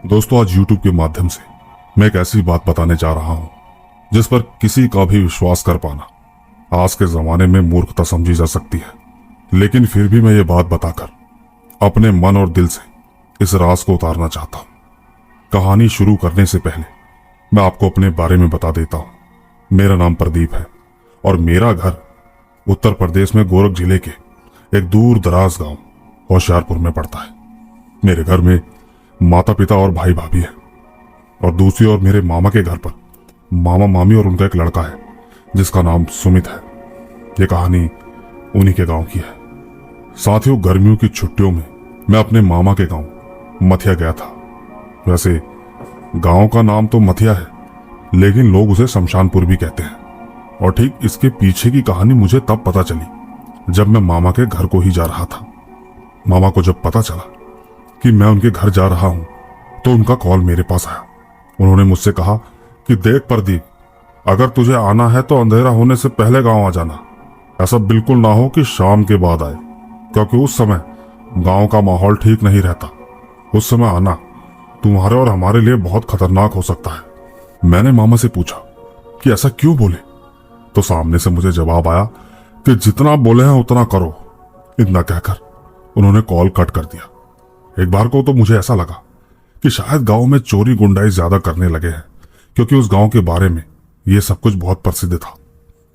दोस्तों, आज YouTube के माध्यम से मैं एक ऐसी बात बताने जा रहा हूं जिस पर किसी का भी विश्वास कर पाना आज के जमाने में मूर्खता समझी जा सकती है। लेकिन फिर भी मैं ये बात बताकर अपने मन और दिल से इस राज को उतारना चाहता हूं। कहानी शुरू करने से पहले मैं आपको अपने बारे में बता देता हूं। मेरा नाम प्रदीप है और मेरा घर उत्तर प्रदेश में गोरख जिले के एक दूर दराज गांव होशियारपुर में पड़ता है। मेरे घर में माता पिता और भाई भाभी है और दूसरी ओर मेरे मामा के घर पर मामा मामी और उनका एक लड़का है जिसका नाम सुमित है। ये कहानी उन्हीं के गांव की है। साथियों, गर्मियों की छुट्टियों में मैं अपने मामा के गांव मथिया गया था। वैसे गांव का नाम तो मथिया है, लेकिन लोग उसे शमशानपुर भी कहते हैं। और ठीक इसके पीछे की कहानी मुझे तब पता चली जब मैं मामा के घर को ही जा रहा था। मामा को जब पता चला कि मैं उनके घर जा रहा हूं तो उनका कॉल मेरे पास आया। उन्होंने मुझसे कहा कि देख प्रदीप, अगर तुझे आना है तो अंधेरा होने से पहले गांव आ जाना। ऐसा बिल्कुल ना हो कि शाम के बाद आए, क्योंकि उस समय गांव का माहौल ठीक नहीं रहता। उस समय आना तुम्हारे और हमारे लिए बहुत खतरनाक हो सकता है। मैंने मामा से पूछा कि ऐसा क्यों बोले, तो सामने से मुझे जवाब आया कि जितना बोले हैं उतना करो। इतना कहकर उन्होंने कॉल कट कर दिया। एक बार को तो मुझे ऐसा लगा कि शायद गांव में चोरी गुंडाई ज्यादा करने लगे हैं, क्योंकि उस गांव के बारे में ये सब कुछ बहुत प्रसिद्ध था।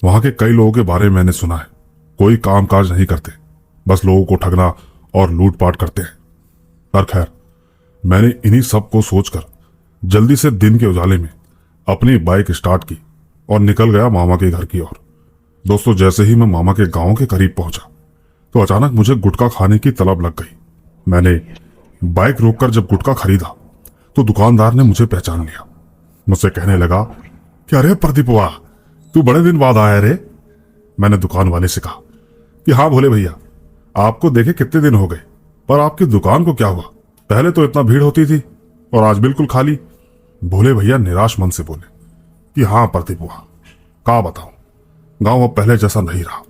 वहां के कई लोगों के बारे में मैंने सुना है, कोई कामकाज नहीं करते, बस लोगों को ठगना और लूटपाट करते हैं। पर खैर, मैंने इन्हीं सब को सोचकर जल्दी से दिन के उजाले में अपनी बाइक स्टार्ट की और निकल गया मामा के घर की ओर। दोस्तों, जैसे ही मैं मामा के गांव के करीब पहुंचा तो अचानक मुझे गुटखा खाने की तलब लग गई। मैंने बाइक रोककर जब गुटखा खरीदा तो दुकानदार ने मुझे पहचान लिया। मुझसे कहने लगा कि अरे प्रदीप वाह, तू बड़े दिन बाद आया रे। मैंने दुकान वाले से कहा कि हाँ भोले भैया, आपको देखे कितने दिन हो गए, पर आपकी दुकान को क्या हुआ? पहले तो इतना भीड़ होती थी और आज बिल्कुल खाली। भोले भैया निराश मन से बोले कि हाँ प्रदीप वाह, क्या बताऊं, गांव अब पहले जैसा नहीं रहा।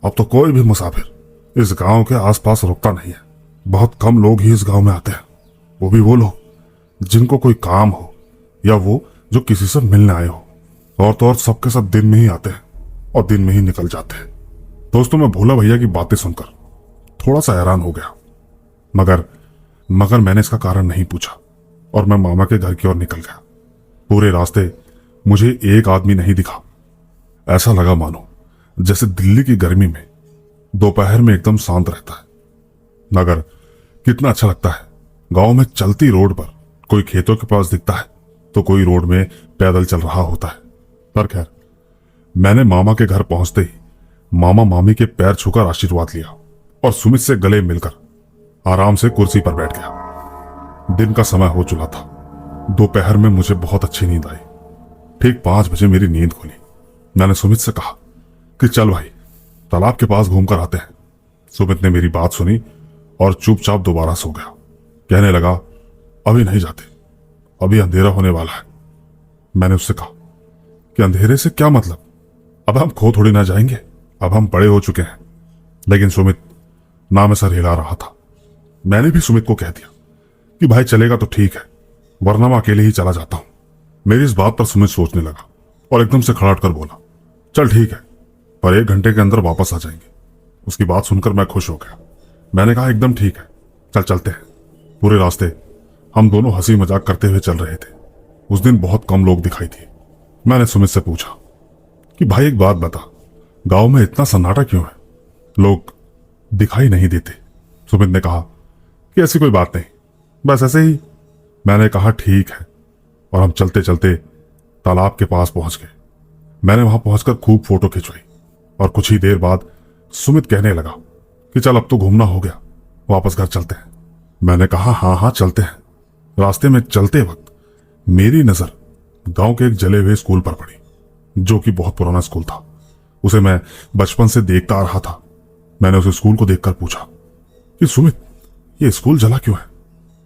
अब तो कोई भी मुसाफिर इस गांव के आसपास रुकता नहीं है। बहुत कम लोग ही इस गांव में आते हैं, वो भी वो लोग जिनको कोई काम हो या वो जो किसी से मिलने आए हो। और तो और सबके सब दिन में ही आते हैं और दिन में ही निकल जाते हैं। दोस्तों, मैं भोला भैया की बातें सुनकर थोड़ा सा हैरान हो गया, मगर मैंने इसका कारण नहीं पूछा और मैं मामा के घर की ओर निकल गया। पूरे रास्ते मुझे एक आदमी नहीं दिखा। ऐसा लगा मानो जैसे दिल्ली की गर्मी में दोपहर में एकदम शांत रहता है। मगर कितना अच्छा लगता है गांव में चलती रोड पर कोई खेतों के पास दिखता है तो कोई रोड में पैदल चल रहा होता है। पर खैर, मैंने मामा के घर पहुंचते ही मामा मामी के पैर छूकर आशीर्वाद लिया और सुमित से गले मिलकर आराम से कुर्सी पर बैठ गया। दिन का समय हो चुका था। दोपहर में मुझे बहुत अच्छी नींद आई। ठीक 5 बजे मेरी नींद खुली। मैंने सुमित से कहा कि चल भाई, तालाब के पास घूमकर आते हैं। सुमित ने मेरी बात सुनी और चुपचाप दोबारा सो गया। कहने लगा, अभी नहीं जाते, अभी अंधेरा होने वाला है। मैंने उससे कहा कि अंधेरे से क्या मतलब, अब हम खो थोड़ी ना जाएंगे, अब हम बड़े हो चुके हैं। लेकिन सुमित ना में सर हिला रहा था। मैंने भी सुमित को कह दिया कि भाई चलेगा तो ठीक है, वरना मैं अकेले ही चला जाता हूं। मेरी इस बात पर सुमित सोचने लगा और एकदम से खड़ा कर बोला, चल ठीक है, पर 1 घंटे के अंदर वापस आ जाएंगे। उसकी बात सुनकर मैं खुश हो गया। मैंने कहा एकदम ठीक है, चल चलते हैं। पूरे रास्ते हम दोनों हंसी मजाक करते हुए चल रहे थे। उस दिन बहुत कम लोग दिखाई दिए। मैंने सुमित से पूछा कि भाई एक बात बता, गांव में इतना सन्नाटा क्यों है, लोग दिखाई नहीं देते? सुमित ने कहा कि ऐसी कोई बात नहीं, बस ऐसे ही। मैंने कहा ठीक है, और हम चलते चलते तालाब के पास पहुंच गए। मैंने वहां पहुंचकर खूब फोटो खिंचवाई और कुछ ही देर बाद सुमित कहने लगा कि चल अब तो घूमना हो गया, वापस घर चलते हैं। मैंने कहा हाँ चलते हैं। रास्ते में चलते वक्त मेरी नजर गांव के एक जले हुए स्कूल पर पड़ी, जो कि बहुत पुराना स्कूल था। उसे मैं बचपन से देखता आ रहा था। मैंने उस स्कूल को देखकर पूछा कि सुमित, ये स्कूल जला क्यों है,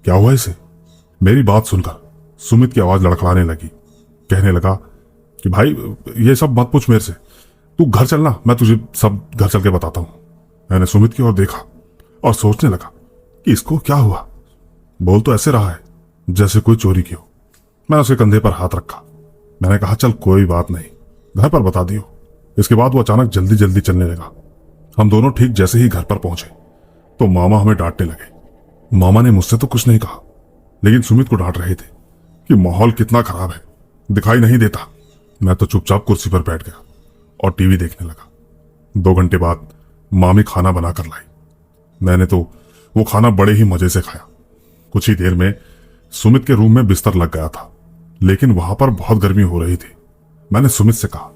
क्या हुआ इसे? मेरी बात सुनकर सुमित की आवाज लड़खड़ाने लगी। कहने लगा कि भाई ये सब मत पूछ मेरे से, तू घर चलना, मैं तुझे सब घर चल के बताता हूं। मैंने सुमित की ओर देखा और सोचने लगा कि इसको क्या हुआ, बोल तो ऐसे रहा है जैसे कोई चोरी की हो। मैंने उसके कंधे पर हाथ रखा। मैंने कहा, चल कोई बात नहीं, घर पर बता दियो। इसके बाद वो अचानक जल्दी जल्दी चलने लगा। हम दोनों ठीक जैसे ही घर पर पहुंचे तो मामा हमें डांटने लगे। मामा ने मुझसे तो कुछ नहीं कहा, लेकिन सुमित को डांट रहे थे कि माहौल कितना खराब है, दिखाई नहीं देता। मैं तो चुपचाप कुर्सी पर बैठ गया और टीवी देखने लगा। 2 घंटे बाद मामी खाना बनाकर लाई। मैंने तो वो खाना बड़े ही मजे से खाया। कुछ ही देर में सुमित के रूम में बिस्तर लग गया था, लेकिन वहां पर बहुत गर्मी हो रही थी। मैंने सुमित से कहा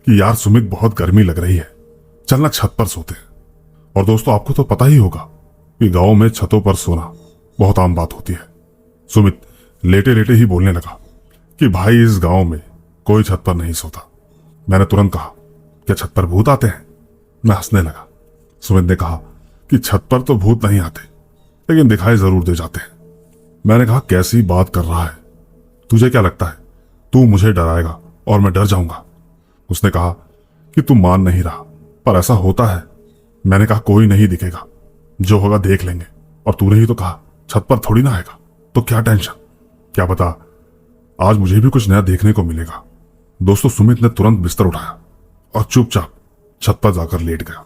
कि यार सुमित, बहुत गर्मी लग रही है, चलना छत पर सोते हैं। और दोस्तों, आपको तो पता ही होगा कि गांव में छतों पर सोना बहुत आम बात होती है। सुमित लेटे लेटे ही बोलने लगा कि भाई, इस गांव में कोई छत पर नहीं सोता। मैंने तुरंत कहा, क्या छत पर भूत आते हैं? मैं हंसने लगा। सुमित ने कहा कि छत पर तो भूत नहीं आते, लेकिन दिखाई जरूर दे जाते हैं। मैंने कहा, कैसी बात कर रहा है? तुझे क्या लगता है तू मुझे डराएगा और मैं डर जाऊंगा? उसने कहा कि तू मान नहीं रहा, पर ऐसा होता है। मैंने कहा, कोई नहीं दिखेगा, जो होगा देख लेंगे। और तूने ही तो कहा छत पर थोड़ी ना आएगा, तो क्या टेंशन? क्या पता आज मुझे भी कुछ नया देखने को मिलेगा। दोस्तों, सुमित ने तुरंत बिस्तर उठाया और चुपचाप छत पर जाकर लेट गया।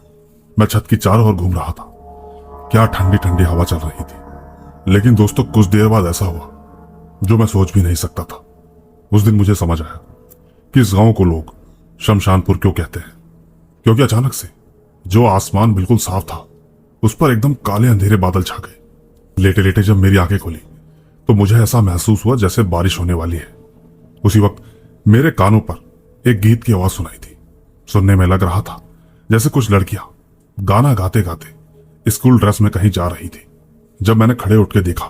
मैं छत की चारों ओर घूम रहा था। क्या ठंडी ठंडी हवा चल रही थी। लेकिन दोस्तों, कुछ देर बाद ऐसा हुआ जो मैं सोच भी नहीं सकता था। उस दिन मुझे समझ आया कि इस गांव को लोग शमशानपुर क्यों कहते हैं। क्योंकि अचानक से जो आसमान बिल्कुल साफ था, उस पर एकदम काले अंधेरे बादल छा गए। लेटे लेटे जब मेरी आंखें खोली तो मुझे ऐसा महसूस हुआ जैसे बारिश होने वाली है। उसी वक्त मेरे कानों पर एक गीत की आवाज सुनाई थी। सुनने में लग रहा था जैसे कुछ लड़कियां गाना गाते गाते स्कूल ड्रेस में कहीं जा रही थी। जब मैंने खड़े उठ के देखा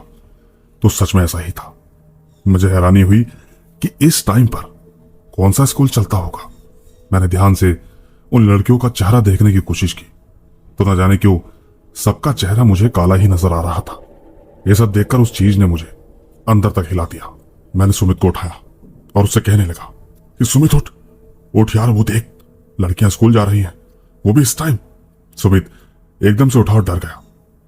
तो सच में ऐसा ही था। मुझे हैरानी हुई कि इस टाइम पर कौन सा स्कूल चलता होगा। मैंने ध्यान से उन लड़कियों का चेहरा देखने की कोशिश की तो न जाने क्यों सबका चेहरा मुझे काला ही नजर आ रहा था। यह सब देखकर उस चीज ने मुझे अंदर तक हिला दिया। मैंने सुमित को उठाया और उससे कहने लगा कि सुमित, उठ उठ यार, वो देख, लड़कियां स्कूल जा रही हैं, वो भी इस टाइम। सुमित एकदम से उठा और डर गया।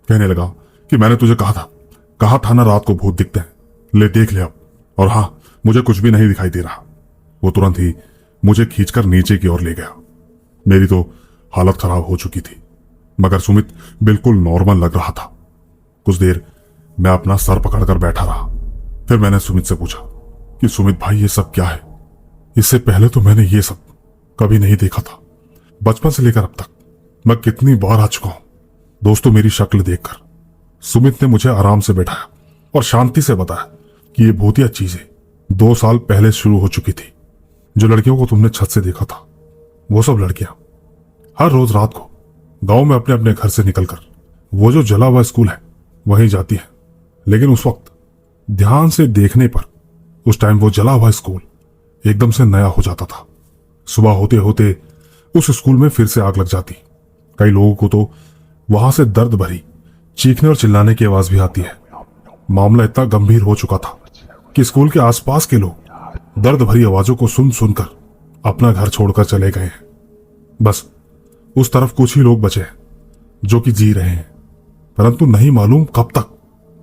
कहने लगा कि मैंने तुझे कहा था ना, रात को भूत दिखते हैं, ले देख ले अब। और हाँ, मुझे कुछ भी नहीं दिखाई दे रहा। वो तुरंत ही मुझे खींचकर नीचे की ओर ले गया। मेरी तो हालत खराब हो चुकी थी, मगर सुमित बिल्कुल नॉर्मल लग रहा था। कुछ देर मैं अपना सर पकड़कर बैठा रहा। फिर मैंने सुमित से पूछा कि सुमित भाई, ये सब क्या है? इससे पहले तो मैंने ये सब कभी नहीं देखा था। बचपन से लेकर अब तक मैं कितनी बार आ चुका हूं। दोस्तों, मेरी शक्ल देखकर सुमित ने मुझे आराम से बैठाया और शांति से बताया कि ये भूतिया चीजें 2 साल पहले शुरू हो चुकी थी। जो लड़कियों को तुमने छत से देखा था, वो सब लड़कियां हर रोज रात को गांव में अपने अपने घर से निकलकर वो जो जला हुआ स्कूल है वहीं जाती है। लेकिन उस वक्त ध्यान से देखने पर उस टाइम वो जला हुआ स्कूल एकदम से नया हो जाता था। सुबह होते होते उस स्कूल में फिर से आग लग जाती। कई लोगों को तो वहां से दर्द भरी चीखने और चिल्लाने की आवाज भी आती है। मामला इतना गंभीर हो चुका था कि स्कूल के आसपास के लोग दर्द भरी आवाजों को सुन सुनकर अपना घर छोड़कर चले गए हैं। बस उस तरफ कुछ ही लोग बचे हैं जो कि जी रहे हैं, परंतु नहीं मालूम कब तक।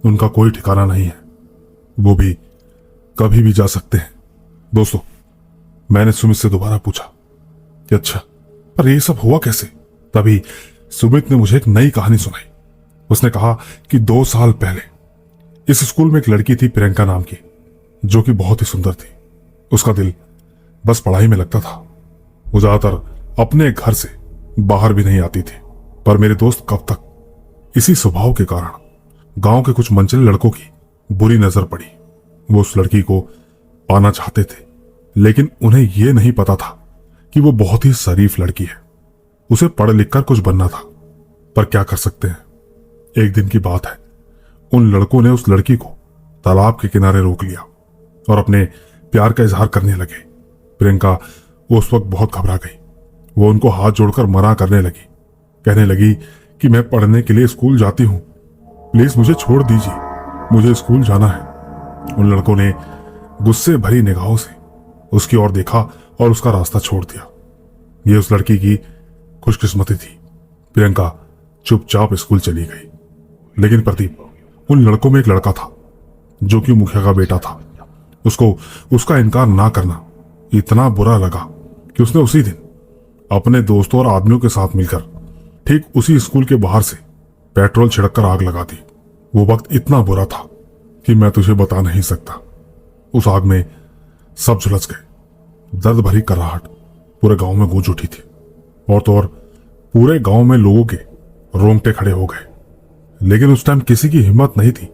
उनका कोई ठिकाना नहीं है, वो भी कभी भी जा सकते हैं। दोस्तों, मैंने सुमित से दोबारा पूछा कि अच्छा, पर ये सब हुआ कैसे? तभी सुमित ने मुझे एक नई कहानी सुनाई। उसने कहा कि 2 साल पहले इस स्कूल में एक लड़की थी, प्रियंका नाम की, जो कि बहुत ही सुंदर थी। उसका दिल बस पढ़ाई में लगता था। वो ज्यादातर अपने घर से बाहर भी नहीं आती थी। पर मेरे दोस्त कब तक इसी स्वभाव के कारण गांव के कुछ मनचले लड़कों की बुरी नजर पड़ी। वो उस लड़की को पाना चाहते थे, लेकिन उन्हें यह नहीं पता था कि वो बहुत ही शरीफ लड़की है। उसे पढ़ लिख कर कुछ बनना था, पर क्या कर सकते हैं। एक दिन की बात है, उन लड़कों ने उस लड़की को तालाब के किनारे रोक लिया और अपने प्यार का इजहार करने लगे। प्रियंका उस वक्त बहुत घबरा गई। वो उनको हाथ जोड़कर मना करने लगी, कहने लगी कि मैं पढ़ने के लिए स्कूल जाती हूं, प्लीज मुझे छोड़ दीजिए, मुझे स्कूल जाना है। उन लड़कों ने गुस्से भरी निगाहों से उसकी ओर देखा और उसका रास्ता छोड़ दिया। ये उस लड़की की खुशकिस्मती थी। प्रियंका चुपचाप स्कूल चली गई। लेकिन प्रदीप, उन लड़कों में एक लड़का था जो कि मुखिया का बेटा था, उसको उसका इनकार ना करना इतना बुरा लगा कि उसने उसी दिन अपने दोस्तों और आदमियों के साथ मिलकर ठीक उसी स्कूल के बाहर से पेट्रोल छिड़ककर आग लगा दी। वो वक्त इतना बुरा था कि मैं तुझे बता नहीं सकता। उस आग में सब झुलस गए। दर्द भरी कराहट पूरे गांव में गूंज उठी थी और तो और पूरे गांव में लोगों के रोंगटे खड़े हो गए। लेकिन उस टाइम किसी की हिम्मत नहीं थी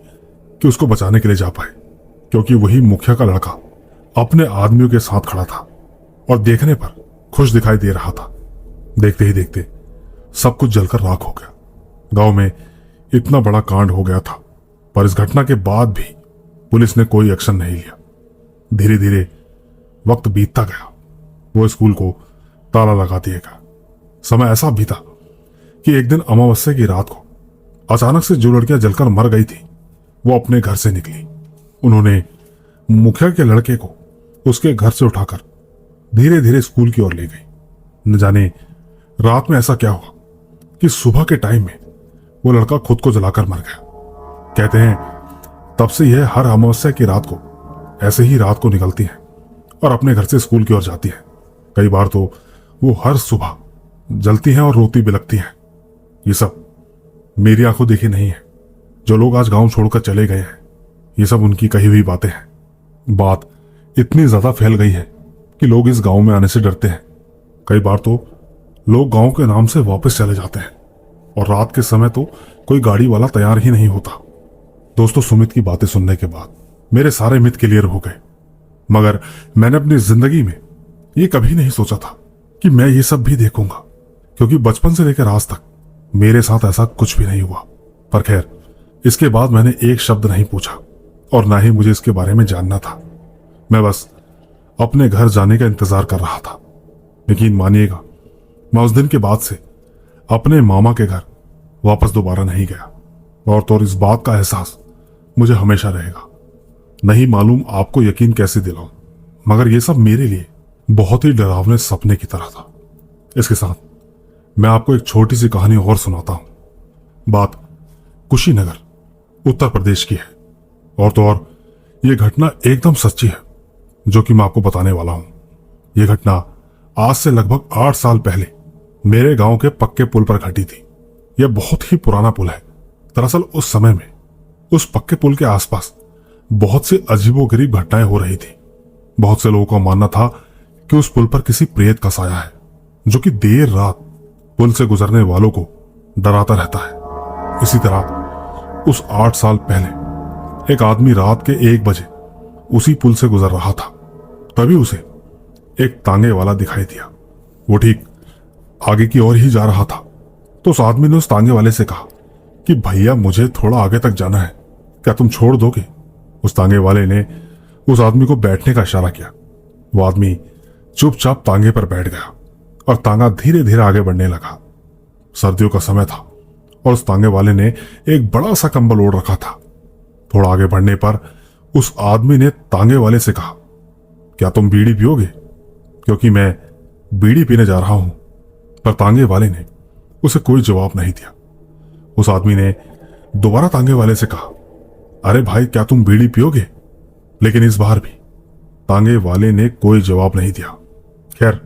कि उसको बचाने के लिए जा पाए, क्योंकि वही मुखिया का लड़का अपने आदमियों के साथ खड़ा था और देखने पर खुश दिखाई दे रहा था। देखते ही देखते सब कुछ जलकर राख हो गया। गांव में इतना बड़ा कांड हो गया था, पर इस घटना के बाद भी पुलिस ने कोई एक्शन नहीं लिया। धीरे धीरे वक्त बीतता गया। वो स्कूल को ताला लगा दिया गया। समय ऐसा बीता कि एक दिन अमावस्या की रात को अचानक से जो लड़कियां जलकर मर गई थी वो अपने घर से निकली। उन्होंने मुखिया के लड़के को उसके घर से उठाकर धीरे धीरे स्कूल की ओर ले गई। न जाने रात में ऐसा क्या हुआ कि सुबह के टाइम में वो लड़का खुद को जलाकर मर गया। कहते हैं तब से यह हर अमावस्या की रात को ऐसे ही रात को निकलती है और अपने घर से स्कूल की ओर जाती है। कई बार तो वो हर सुबह जलती हैं और रोती बिलखती हैं। ये सब मेरी आंखों देखी नहीं है। जो लोग आज गांव छोड़कर चले गए हैं, ये सब उनकी कही हुई बातें हैं। बात इतनी ज्यादा फैल गई है कि लोग इस गांव में आने से डरते हैं। कई बार तो लोग गांव के नाम से वापस चले जाते हैं और रात के समय तो कोई गाड़ी वाला तैयार ही नहीं होता। दोस्तों, सुमित की बातें सुनने के बाद मेरे सारे मिथ क्लियर हो गए, मगर मैंने अपनी जिंदगी में ये कभी नहीं सोचा था कि मैं ये सब भी देखूंगा, क्योंकि बचपन से लेकर आज तक मेरे साथ ऐसा कुछ भी नहीं हुआ। पर खैर, इसके बाद मैंने एक शब्द नहीं पूछा और ना ही मुझे इसके बारे में जानना था। मैं बस अपने घर जाने का इंतजार कर रहा था। यकीन मानिएगा, मैं उस दिन के बाद से अपने मामा के घर वापस दोबारा नहीं गया और तो और इस बात का एहसास मुझे हमेशा रहेगा। नहीं मालूम आपको यकीन कैसे दिलाऊं, मगर यह सब मेरे लिए बहुत ही डरावने सपने की तरह था। इसके साथ मैं आपको एक छोटी सी कहानी और सुनाता हूं। बात कुशीनगर, उत्तर प्रदेश की है और तो और यह घटना एकदम सच्ची है जो कि मैं आपको बताने वाला हूं। यह घटना आज से लगभग 8 साल पहले मेरे गांव के पक्के पुल पर घटी थी। यह बहुत ही पुराना पुल है। दरअसल उस समय में उस पक्के पुल के आसपास बहुत सी अजीबोगरीब घटनाएं हो रही थी। बहुत से लोगों का मानना था कि उस पुल पर किसी प्रेत का साया है जो कि देर रात पुल से गुजरने वालों को डराता रहता है। इसी तरह उस 8 साल पहले एक आदमी रात के 1 बजे उसी पुल से गुजर रहा था। तभी उसे एक तांगे वाला दिखाई दिया। वो ठीक आगे की ओर ही जा रहा था तो उस आदमी ने उस तांगे वाले से कहा कि भैया, मुझे थोड़ा आगे तक जाना है, क्या तुम छोड़ दोगे? उस तांगे वाले ने उस आदमी को बैठने का इशारा किया। वो आदमी चुपचाप तांगे पर बैठ गया और तांगा धीरे धीरे आगे बढ़ने लगा। सर्दियों का समय था और उस तांगे वाले ने एक बड़ा सा कंबल ओढ़ रखा था। थोड़ा आगे बढ़ने पर उस आदमी ने तांगे वाले से कहा, क्या तुम बीड़ी पियोगे? क्योंकि मैं बीड़ी पीने जा रहा हूं। पर तांगे वाले ने उसे कोई जवाब नहीं दिया। उस आदमी ने दोबारा तांगे वाले से कहा, अरे भाई, क्या तुम बीड़ी पियोगे? लेकिन इस बार भी तांगे वाले ने कोई जवाब नहीं दिया। खैर,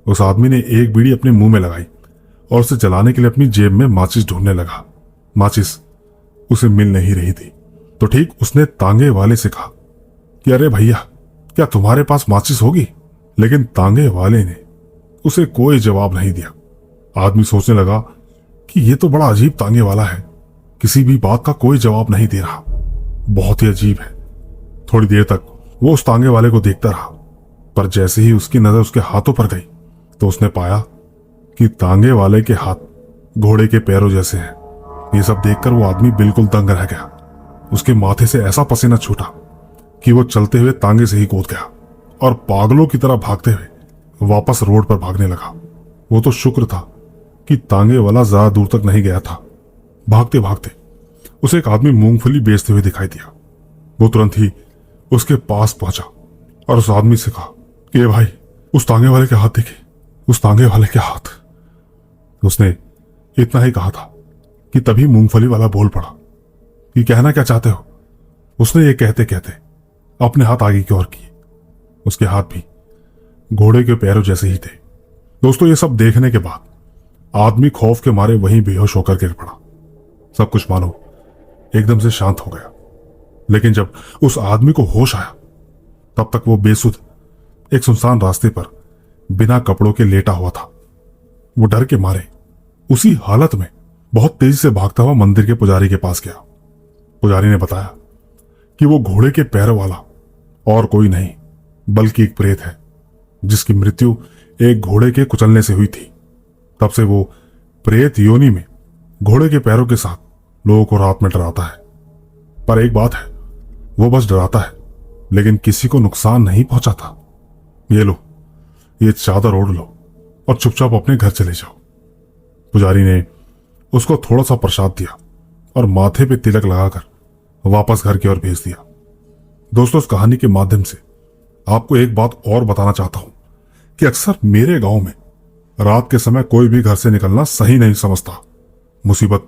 उस आदमी ने एक बीड़ी अपने मुंह में लगाई और उसे जलाने के लिए अपनी जेब में माचिस ढूंढने लगा। माचिस उसे मिल नहीं रही थी तो ठीक उसने तांगे वाले से कहा कि अरे भैया, क्या तुम्हारे पास माचिस होगी? लेकिन तांगे वाले ने उसे कोई जवाब नहीं दिया। आदमी सोचने लगा कि ये तो बड़ा अजीब तांगे वाला है, किसी भी बात का कोई जवाब नहीं दे रहा, बहुत ही अजीब है। थोड़ी देर तक वो उस तांगे वाले को देखता रहा, पर जैसे ही उसकी नजर उसके हाथों पर गई तो उसने पाया कि तांगे वाले के हाथ घोड़े के पैरों जैसे हैं। ये सब देखकर वो आदमी बिल्कुल दंग रह गया। उसके माथे से ऐसा पसीना छूटा कि वो चलते हुए तांगे से ही कूद गया और पागलों की तरह भागते हुए वापस रोड पर भागने लगा। वो तो शुक्र था कि तांगे वाला ज्यादा दूर तक नहीं गया था। भागते भागते उसे एक आदमी मूंगफली बेचते हुए दिखाई दिया। वो तुरंत ही उसके पास पहुंचा और उस आदमी से कहा कि भाई, उस तांगे वाले के हाथ देखे, उस तांगे वाले के हाथ। उसने इतना ही कहा था कि तभी मूंगफली वाला बोल पड़ा कि कहना क्या चाहते हो? उसने ये कहते कहते अपने हाथ आगे की ओर किए। उसके हाथ भी घोड़े के पैरों जैसे ही थे। दोस्तों, ये सब देखने के बाद आदमी खौफ के मारे वहीं बेहोश होकर गिर पड़ा। सब कुछ मानो एकदम से शांत हो गया। लेकिन जब उस आदमी को होश आया, तब तक वो बेसुध एक सुनसान रास्ते पर बिना कपड़ों के लेटा हुआ था। वो डर के मारे उसी हालत में बहुत तेजी से भागता हुआ मंदिर के पुजारी के पास गया। पुजारी ने बताया कि वो घोड़े के पैरों वाला और कोई नहीं बल्कि एक प्रेत है, जिसकी मृत्यु एक घोड़े के कुचलने से हुई थी। तब से वो प्रेत योनि में घोड़े के पैरों के साथ लोगों को रात में डराता है। पर एक बात है, वो बस डराता है, लेकिन किसी को नुकसान नहीं पहुंचाता। ये लो, ये चादर ओढ़ लो और चुपचाप अपने घर चले जाओ। पुजारी ने उसको थोड़ा सा प्रसाद दिया और माथे पे तिलक लगाकर वापस घर की ओर भेज दिया। दोस्तों, इस कहानी के माध्यम से आपको एक बात और बताना चाहता हूं कि अक्सर मेरे गांव में रात के समय कोई भी घर से निकलना सही नहीं समझता। मुसीबत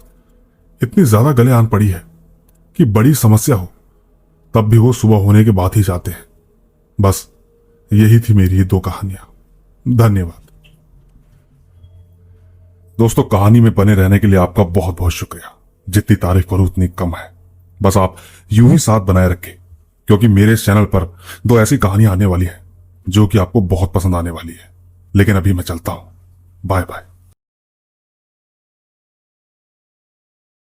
इतनी ज्यादा गले आन पड़ी है कि बड़ी समस्या हो तब भी वो सुबह होने के बाद ही जाते हैं। बस यही थी मेरी ये 2 कहानियां। धन्यवाद। दोस्तों, कहानी में बने रहने के लिए आपका बहुत बहुत शुक्रिया। जितनी तारीफ करूं उतनी कम है। बस आप यूं ही साथ बनाए रखें, क्योंकि मेरे इस चैनल पर 2 ऐसी कहानियां आने वाली हैं जो कि आपको बहुत पसंद आने वाली है। लेकिन अभी मैं चलता हूं। Bye bye.